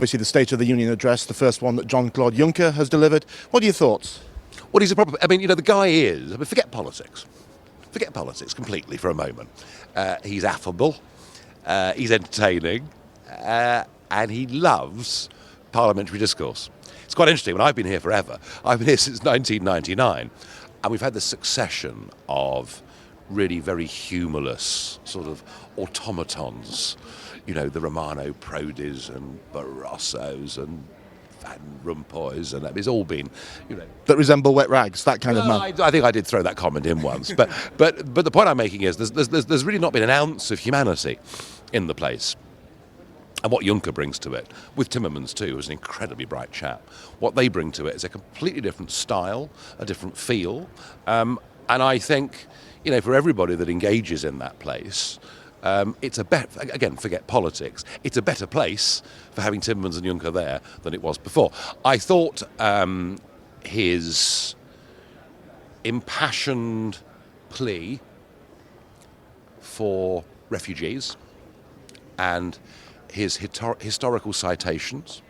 obviously the State of the Union address, the first one that Jean-Claude Junker has delivered. What are your thoughts? Well, he's a proper... I mean, the guy is... I mean, forget politics. Forget politics completely for a moment. He's affable, he's entertaining, and he loves parliamentary discourse. It's quite interesting. When I've been here forever, I've been here since 1999, and we've had this succession of really very humourless sort of automatons, the Romano Prodis and Barrosos and Van Rompuys, and it's all been, That resemble wet rags, that kind of man. I think I did throw that comment in once, but the point I'm making is there's really not been an ounce of humanity in the place. And what Juncker brings to it, with Timmermans too, who's an incredibly bright chap, what they bring to it is a completely different style, a different feel, and I think, for everybody that engages in that place, it's a better, again, forget politics, it's a better place for having Timmermans and Juncker there than it was before. I thought his impassioned plea for refugees and his historical citations,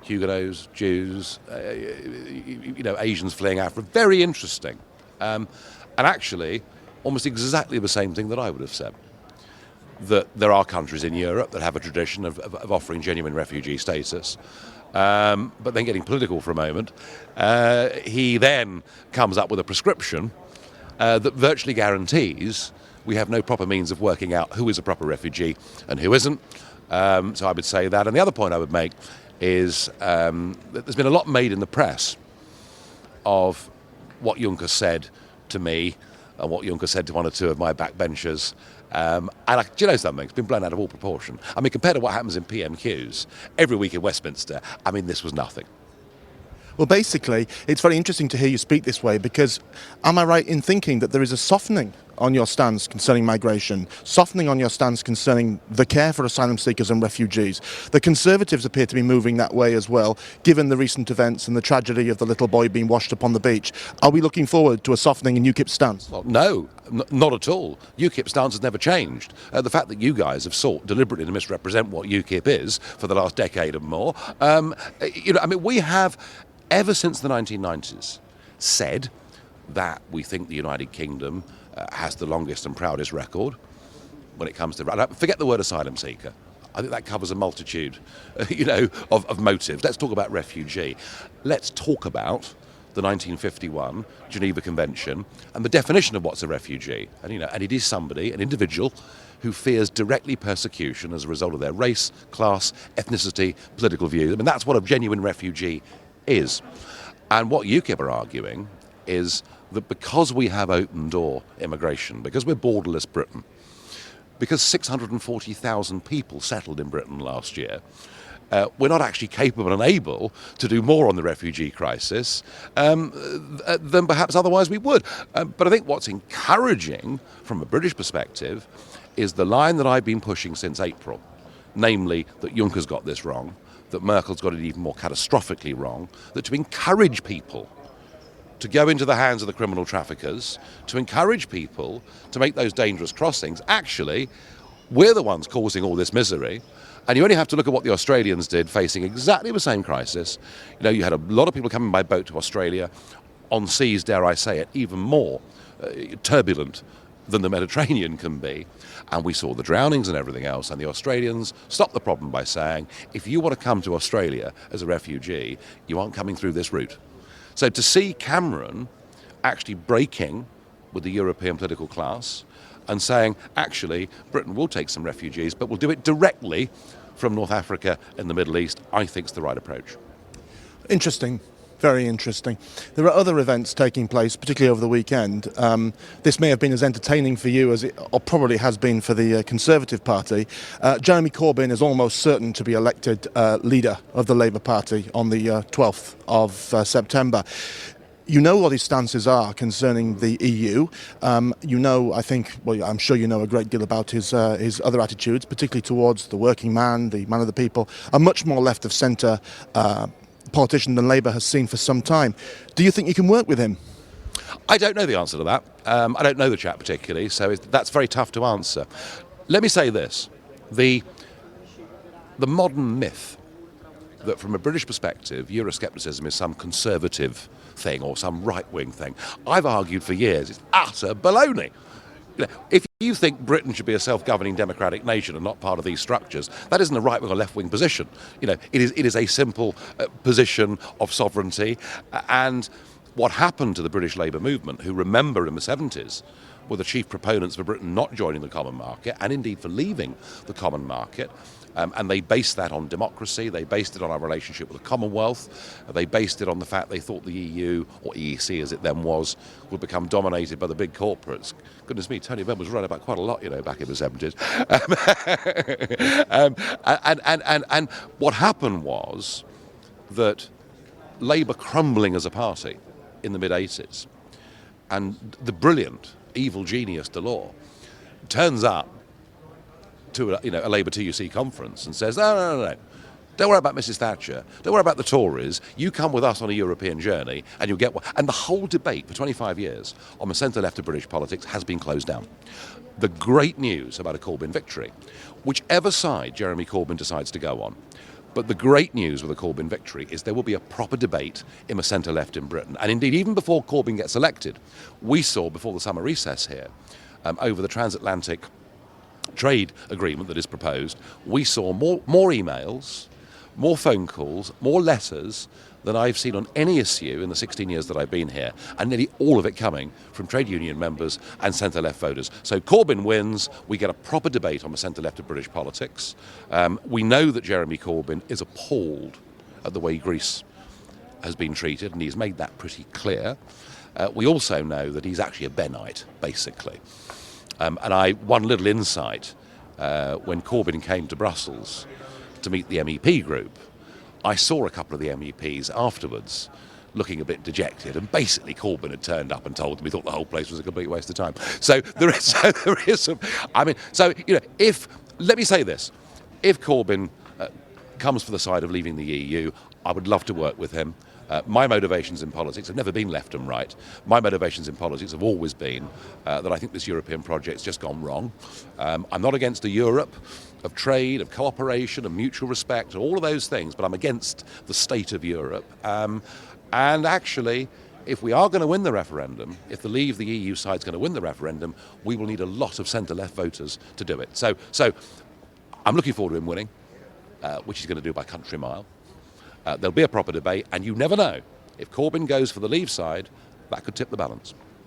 Huguenots, Jews, Asians fleeing Africa, very interesting. And actually, almost exactly the same thing that I would have said. That there are countries in Europe that have a tradition of offering genuine refugee status. But then getting political for a moment, he then comes up with a prescription that virtually guarantees we have no proper means of working out who is a proper refugee and who isn't. So I would say that. And the other point I would make is that there's been a lot made in the press of what Juncker said to me and what Juncker said to one or two of my backbenchers. And do you know something? It's been blown out of all proportion. I mean, compared to what happens in PMQs every week in Westminster, I mean, this was nothing. Well, basically, it's very interesting to hear you speak this way because am I right in thinking that there is a softening on your stance concerning migration, softening on your stance concerning the care for asylum seekers and refugees? The Conservatives appear to be moving that way as well, given the recent events and the tragedy of the little boy being washed up on the beach. Are we looking forward to a softening in UKIP's stance? Well, no, not at all. UKIP's stance has never changed. The fact that you guys have sought deliberately to misrepresent what UKIP is for the last decade and more, we have, ever since the 1990s, said that we think the United Kingdom has the longest and proudest record when it comes to... Forget the word asylum seeker. I think that covers a multitude, of motives. Let's talk about refugee. Let's talk about the 1951 Geneva Convention and the definition of what's a refugee. And it is somebody, an individual, who fears directly persecution as a result of their race, class, ethnicity, political views. I mean, that's what a genuine refugee is. And what UKIP are arguing is that because we have open door immigration, because we're borderless Britain, because 640,000 people settled in Britain last year, we're not actually capable and able to do more on the refugee crisis than perhaps otherwise we would. But I think what's encouraging from a British perspective is the line that I've been pushing since April, namely that Juncker's got this wrong, that Merkel's got it even more catastrophically wrong, that to encourage people to go into the hands of the criminal traffickers, to encourage people to make those dangerous crossings, actually, we're the ones causing all this misery. And you only have to look at what the Australians did facing exactly the same crisis. You had a lot of people coming by boat to Australia, on seas, dare I say it, even more turbulent than the Mediterranean can be. And we saw the drownings and everything else, and the Australians stopped the problem by saying, if you want to come to Australia as a refugee, you aren't coming through this route. So to see Cameron actually breaking with the European political class and saying, actually, Britain will take some refugees, but we'll do it directly from North Africa and the Middle East, I think is the right approach. Interesting. Very interesting. There are other events taking place, particularly over the weekend. This may have been as entertaining for you as it or probably has been for the Conservative Party. Jeremy Corbyn is almost certain to be elected leader of the Labour Party on the 12th of September. You know what his stances are concerning the EU. I'm sure you know a great deal about his other attitudes, particularly towards the working man, the man of the people, a much more left of centre politician than Labour has seen for some time. Do you think you can work with him? I don't know the answer to that. I don't know the chap particularly, so that's very tough to answer. Let me say this. The modern myth that from a British perspective, euroscepticism is some conservative thing or some right-wing thing. I've argued for years it's utter baloney. If you think Britain should be a self-governing democratic nation and not part of these structures, that isn't a right-wing or left-wing position. It is a simple position of sovereignty. And what happened to the British Labour movement, who, remember, in the 70s, were the chief proponents for Britain not joining the common market and indeed for leaving the common market. And they based that on democracy, they based it on our relationship with the Commonwealth, they based it on the fact they thought the EU, or EEC as it then was, would become dominated by the big corporates. Goodness me, Tony Benn was right about quite a lot, back in the 70s. And what happened was that Labour crumbling as a party in the mid-80s, and the brilliant, evil genius Delors turns up to a Labour TUC conference and says, no, don't worry about Mrs Thatcher, don't worry about the Tories, you come with us on a European journey and you'll get one. And the whole debate for 25 years on the centre-left of British politics has been closed down. The great news about a Corbyn victory, whichever side Jeremy Corbyn decides to go on, but the great news with a Corbyn victory is there will be a proper debate in the centre-left in Britain. And indeed, even before Corbyn gets elected, we saw before the summer recess here, over the transatlantic trade agreement that is proposed, we saw more emails, more phone calls, more letters than I've seen on any issue in the 16 years that I've been here, and nearly all of it coming from trade union members and centre-left voters. So Corbyn wins, we get a proper debate on the centre-left of British politics. We know that Jeremy Corbyn is appalled at the way Greece has been treated, and he's made that pretty clear. We also know that he's actually a Bennite, basically. And one little insight, when Corbyn came to Brussels to meet the MEP group, I saw a couple of the MEPs afterwards looking a bit dejected, and basically Corbyn had turned up and told them he thought the whole place was a complete waste of time. So there is some, let me say this, if Corbyn comes for the side of leaving the EU, I would love to work with him. My motivations in politics have never been left and right. My motivations in politics have always been that I think this European project's just gone wrong. I'm not against a Europe of trade, of cooperation, of mutual respect, and all of those things, but I'm against the state of Europe. And actually, if we are going to win the referendum, if the Leave the EU side's going to win the referendum, we will need a lot of centre-left voters to do it. So I'm looking forward to him winning, which he's going to do by country mile. There'll be a proper debate, and you never know. If Corbyn goes for the Leave side, that could tip the balance.